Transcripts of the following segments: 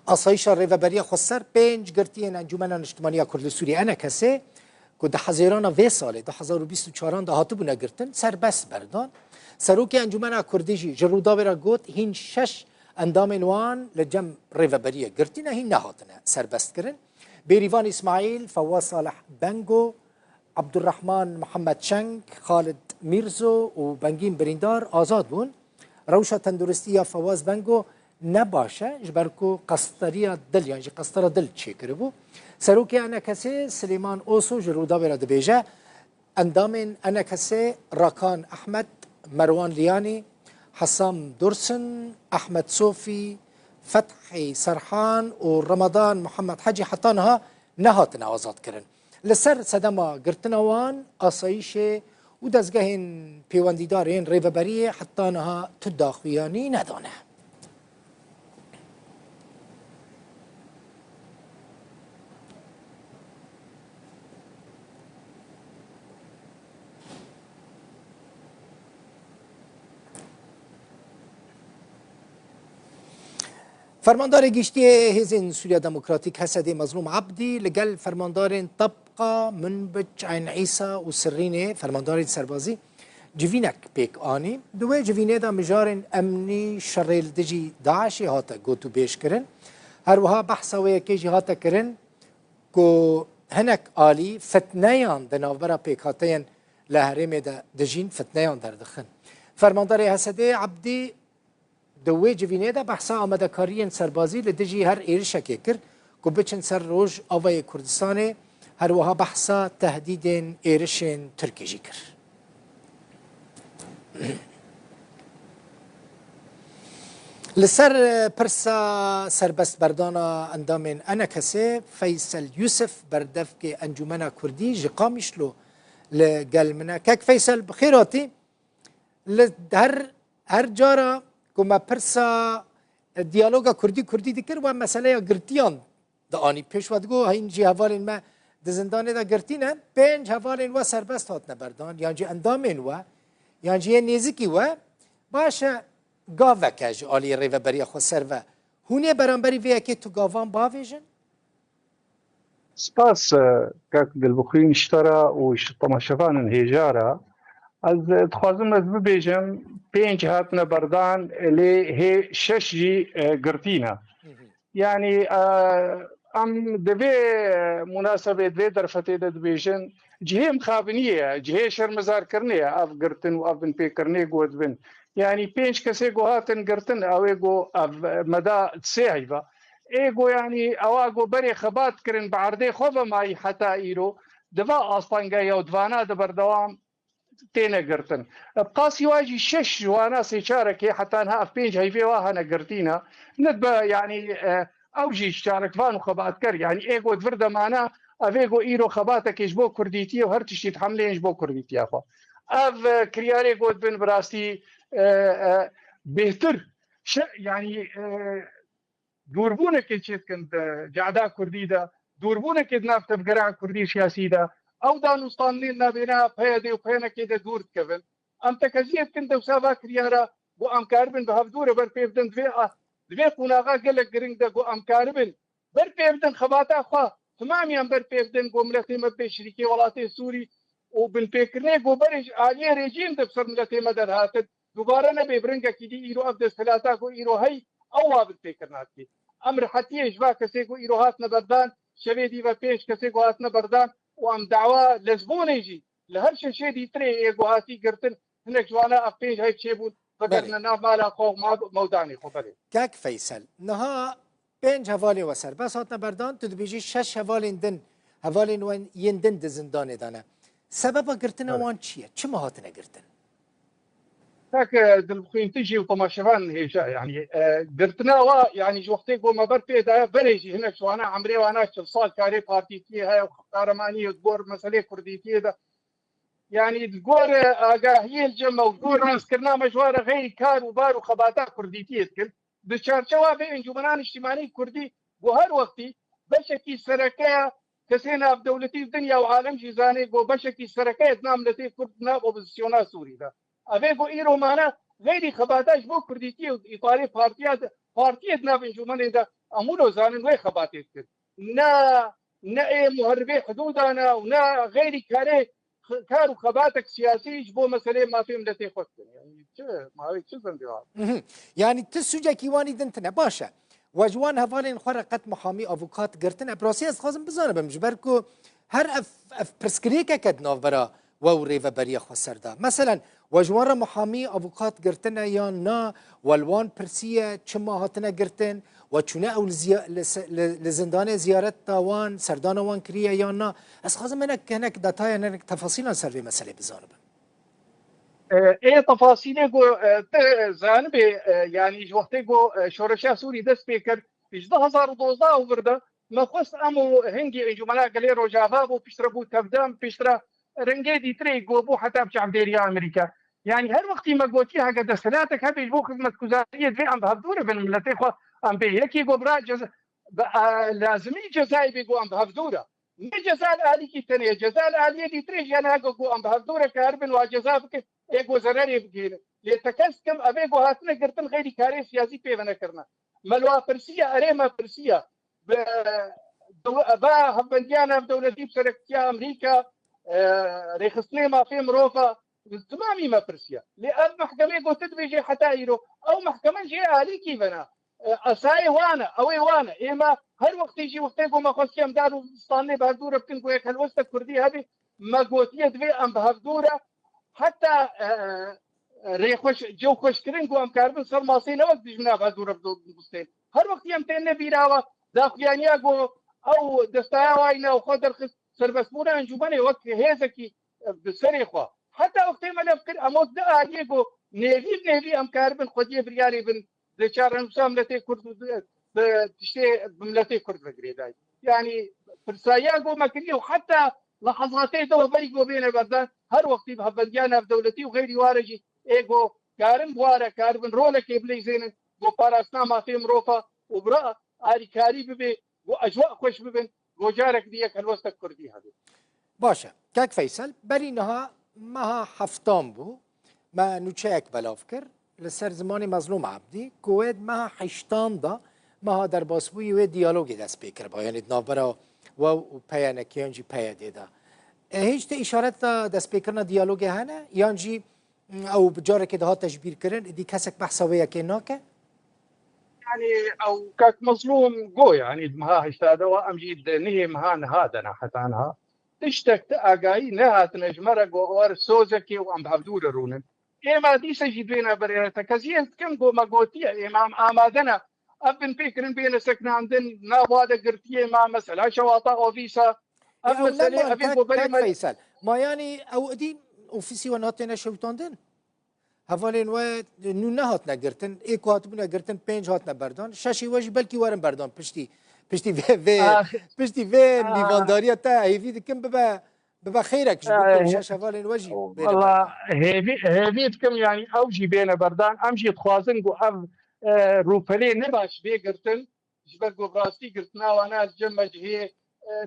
آسایش ریوبری خسر پنج گرتی انجمن اجتماعی کرد سوریه انا کسی که ده حزیران وی ساله 2024 ده هاتو بونه گرتن سربست بردان سروکی انجمن کردیجی جرودا برا گوت هین شش اندام وان لجم ریوبری گرتی نه هین نهاتنه سربست کرن بیریوان اسماعیل فواز صالح بنگو عبدالرحمن محمد شنگ خالد میرزو و بنگین بریندار آزاد بون روشا تندرستی یا فواز بنگو نباشه جبرکو قسطریا دل یعنی قسطره دل چی کرده بو سروکی انا کسی سلیمان اوسو جرودا برا دبیجه اندام انا کسی راکان احمد مروان لیانی حسام درسن احمد صوفي فتحي سرحان ورمضان محمد حجي حطانها نهاتنا آزاد کرن لسر سدما گرتنوان آسایش و دزگهن پیوندیدارین ریوبری حطانها تداخویانی ندانه فرماندار گشتی هزین سوریا دموکراتیک حسد مظلوم عبدی لگل فرماندار طبقه منبج عین عیسی و سرینه فرماندار سربازی جوینک پیک آنی دوی جوینه دا مجارن امنی شریل دجی داعشی هاتا گوتو بیش کرن هر وها بحثا و یکیجی هاتا کرن کو هنک آلی فتنیان دناورا پیک هاتین لحرم دا دجین فتنیان در دخن فرماندار حسد عبدی دوی جوینه دا بحثا آمده کارین سربازی لدجی هر ایرشا که کرد که بچن سر روش آوای کردستان هر وها بحثا تهدید ایرشن ترکیجی کرد لسر پرسا سربست بردانا اندامن انا کسی فیصل یوسف بردف که انجمنا کردی جقامش لو لقل منا کک فیصل بخیراتی هر جارا كما برسا ديالوغا كردي دكر ومسألة قرتيان داني پیش ودگو هين جي هوالين ما دزندانه دا قرتينا بينج هوالين و سربست هاتنا بردان يعني جي اندامين و يعني جي نيزكي و باشا گاوه کج آلی ریوبری خو سر و هونه برانبری وی که تو گاوان باویجن؟ سپاس كاك دلبخين اشترى واشتطم شفان هجارة از تخوازم از ببیجم 5 هاتنا بردان اللي هي 6 جي قرتينا يعني ام دبي مناسبة دبي درفتي دبيجن جهه مخابنية جهه شرمزار كرنية اف قرتن واف بن بي كرني قوت بن يعني 5 كسي قو هاتن قرتن او ايقو اف مدى تساعبة ايقو يعني اواقو بري خبات كرن بعرضي خوفا ماي حتى ايرو دفا اسطنقايا ودفانا دبردوام تينا قرتن بقاسي واجي 6 جوانا سيشارك حتى انها في بينج هيفي واهنا قرتينا ندبا يعني اوجي اشتارك فانو خبات كر يعني ايغو تفردا معنا افيغو ايرو خباتك يجبو كرديتي وهرتشي تحملين يجبو كرديتي اخو اف كرياري قود بن براستي بهتر يعني دوربونك كنت جعدا كردي دا دوربونك نافت بقرع كردي سياسي دا او دانوستان لنا بنا بهدي وبهنا كده دور كفن ام تكزيت كنت وسابا كريارا بو ام كاربن بهف دوره بر بيبدن دوی قناغا گلک گرنگ دا گو امکاربن بر پیبدن خباتا خوا تمامیان بر پیبدن گو ملتی مبی شریکی ولاتی سوری و بن پیکرنه گو برش آلیه رژیم دا بسر ملتی مدر هاتد دوباره نبی برنگا کی دی ایرو افد سلاتا گو ایرو هی او بن پیکرنات کی امر حتی اجوا کسی گو ایرو هات نبردان شوی دیو پیش کسی گو هات نبردان و ام دعوا لزبونه جی لهر شي دي تري ايغو هاتي قرتن هناك جوانا افيج هاي شيبون فقرنا ناف مالا خو موداني خو بلي كاك فيصل نها بين هوالي وسر بس هاتنا بردان تدبيجي 6 هوالين دن هوالين وين يندن دزندان دانا سبب قرتنا وان چيه چما هاتنا قرتن تاك دلبخين تجي وطماشفان هيجا يعني قرتنا وا يعني جوختي قو ما برتي دا بريجي هناك جوانا عمري وانا صال كاري بارتيتي هاي وقارماني تقور مسألة كرديتي دا يعني تقول هي الجمع وتقول راس كرنا مجوار غير كار وبار وخباتا كرديتي كل بشارشوا بين جمنان اجتماعي كردي وهر وقتي بشكي سركه كسينا بدولتي الدنيا وعالم جيزاني جو بشكي سركه ناملتي كردنا اوبوزيسيونا سوري دا افيغو ايرو معنا غير خباتاش بو كرديتي ايطالي بارتيات ناف جمنان دا امولو زانن وي خباتيت كر نا مهربي حدودنا ونا غيري كارو خباتك سياسي بو مسألة ما في ملتي خود يعني ما هي شو زنديوها يعني تسوجا كيواني دنتنا باشا وجوان هفالين خرقت محامي افوكات قرتن ابراسي از خازم بزانه بمجبركو هر اف برسكريكا كدناف برا ووري وبريا خسردا مثلا وجوان محامي افوكات قرتن يا نا والوان برسيه چما هاتنا قرتن وچونه او لزندان زيارت تاوان سردان وان كريا يا نا از خازم هناك داتايا هناك تفاصيلا سر مسألة بزانه ايه تفاصيله جو زانبه يعني وقتی جو شورشا سوري دست بکر 2012 وبرده ما خص امو هنگي انجمنا قالي روجافا بو بيشترا بو تفدام بيشترا رنجي دي تري جو بو حتى بشعب ديريا امريكا يعني هر وقت ما قلتي هكذا سناتك هبي بو خدمه كوزاريه في ام بهدوره بين ملتي خو ام بي يكي جو برا لازمي جزائي بيجو ام بهدوره جزاء الالي كي تانية جزاء الالي دي تري جانا جو ام بهدوره كاربن وجزاء ایگو ضرری بگیره لیتکس کم اویگو هاتنه گرتن غیری کاری سیاسی پیوانه کرنا ملوا پرسیه اره ما پرسیه با هبندیانا دولتی بسرکتیا امریکا ريخصني ما في مروفه تمامي ما برسيا لان محكمه قلت بيجي حتى يرو او محكمه جي علي كيفنا اساي وانا او وانا اما هر وقت يجي وقت يقول ما خص كم دارو اسطاني بهدوره بكن كويك هالوسط الكردي هذه ما قلت يدوي ام بهدوره حتى ريخوش جو خوش كرين قوام كاربن صار ماصين وقت جنا بهدوره بستين هر وقت يمتن بيراوا داخليانيا قو او دستايا واينا وخدر خس سربسمونا انجماني وقت هيزكي بسريخوا حتى وقت ما نفكر اموت دا عليكو نيفي ام كاربن خديه بريالي بن دشارن ساملتي كرد تشتي بملتي كرد بقريداي يعني فرسايا قو ماكريه وحتى لحظاتي دو بريقو بين البردان هر وقت بهبنديانا في دولتي وغيري وارجي ايجو كارن بوارا كاربن رولا كيبلي زين قو باراسنا ما في مروفا وبرا اري كاري ببي واجواء خوش ببن وجارك ديك الوسط الكردي هذا باشه كاك فيصل برينها مها حفتان بو ما نوچيك بلافكر لسر زماني مظلوم عبدي كويد مها حشتان دا مها در باسبوي و ديالوگي دست بكر با يعني نابرا و پيانك يانجي پيا ديدا هيج تي اشارت دست بكرنا ديالوگي هنا يانجي او بجارك ده تجبير كرن دي كسك بحثوية كيناكه يعني او كاك مظلوم قو يعني ما هشتاده وامجيد نهي مهان هذا حتى عنها تشتك تاقاي نهات نجمرق وار سوزكي وام بهبدور رونن اما دي سجد بينا بريرتا كزين كم قو مقوتيا امام آمادنا ابن فكرن بين سكن عندن نابوادا قرتيه ما مسألة شواطا اوفيسا ام مسألة ابي قو بري فيصل ما يعني او دي اوفيسي وناتنا شوتاندن هفالين و نو نهات نگرتن ایک هات نگرتن پنج هات نبردان ششی وجه بلکی ورم بردان پشتی لیوانداری تا هیوی دکم ببا خیرک جبکم شش هفالين وجه والله هیوی دکم يعني اوجي بين بردان امجي تخوازن قو اف روفلي نباش بيقرتن جبرقو براسي قرتنا وانا الجمج هي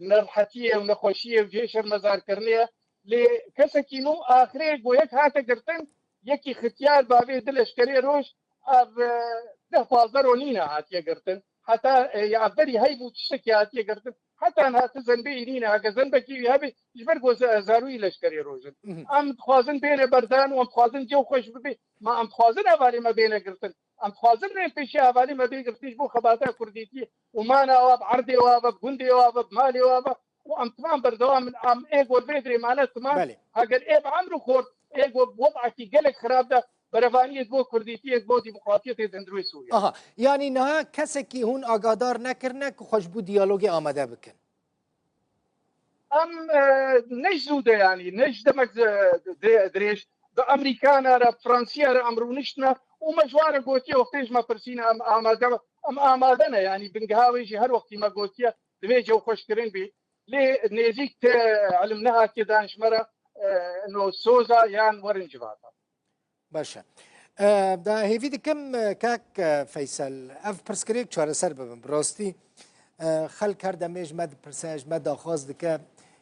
نرحتيه ونخوشيه وجيشر مزار كرنيه لكسكينو اخري قو يك هاتا قرتن یکی ختیار باوی دلش کری روش اب ده فازر ونینا هاتیه گرتن حتی یا بری هی بود شکی هاتیه گرتن حتی انها تزنبی اینینا هکا زنبکی هبی جبر گو زاروی لش کری روشن ام خوازن بین بردان و ام خوازن جو خوش ببی ما ام خوازن اوالی ما بین گرتن ام خوازن رین پیشی اوالی ما بین گرتیش بو خباتا کردیتی ومانا واب عردی واب گندی واب مالی واب وام تمام بردوام ام ايجو البيدري معنا تمام هاجر ايه بعمرو خورد ايجو وضعك قلق خراب ده برفانية بو كرديتية بو ديمقراطية دندروي سوريا يعني نها كسكي هون اقادار نكرنك خوشبو ديالوجي آمده بكن ام نجزوده يعني نجدمك دريش بامريكانا را فرنسيا را امرونشنا ومجوار قوتيه وقتيش ما فرسينا ام آمادنا يعني بنقهاويجي هر وقت ما قوتيه دميجي وخوش كرين بي لي نيزيك علمناها كده نشمرة انه سوزا يان ورنجباتا باشا دا هيفي دي كم كاك فيصل اف برسكريك چوار سر ببن براستي خل کرده میج مد پرسنج مد آخاز دکه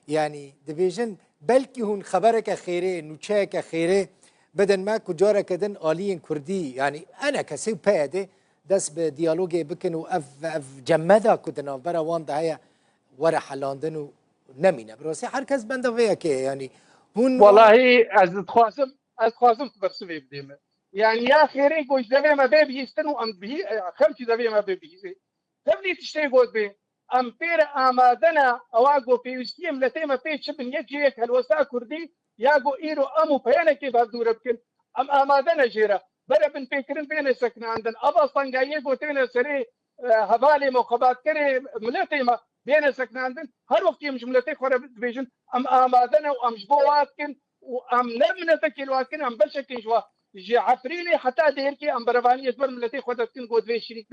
يعني ديفيجن بلكي هون خبرك خيري نوچه خيري بدن ما كجارة كدن آليين كردي يعني أنا كسيو بيده دەست بە دیالۆگێ بکن و ئەف جەمەدا کو di navbera wan de heye were helandin û nemîne bi rastî her kes benda vê yekê yanî hûn والله از خوازم برسوي بديمه يعني يا خيري قوش دبي ما بيبي يستنوا ام به خمسي دبي ما بيبي تبني تشتي قوت بي ام بير امادنا اواغو في وستيم لتيما في شبن يجيك الوسا كردي ياغو ايرو امو بيانا كيف هدور بكن ام امادنا جيرا بلا بن فكرن بين سكن عندن ابا صنغايه قوتين سري هبالي مقابات كري ملتيما بين سكن عندن هر وقت يمش ملتي خرب بيجن ام امادنا وام جبواتكن وام نمنا تكيلواتكن ام بلشكن جوا جي عفريني حتى ديركي ام برفاني يتبر ملتي خدتكن قوت في شريك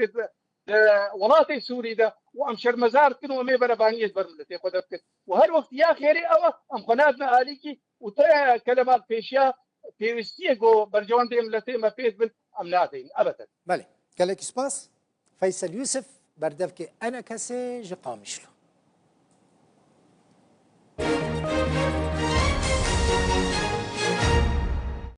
ولاتي سوري ده وام شرمزار كن ومي برفاني يتبر ملتي خدتكن وهر وقت يا خيري او ام قناتنا اليكي وتا كلمات بيشيا في وستيغو برجوان دي ملتي ما فيز بن ام نادين ابدا بله gelekî spas Feysel Yusuf berdevkê Enekesê ji Qamişlo.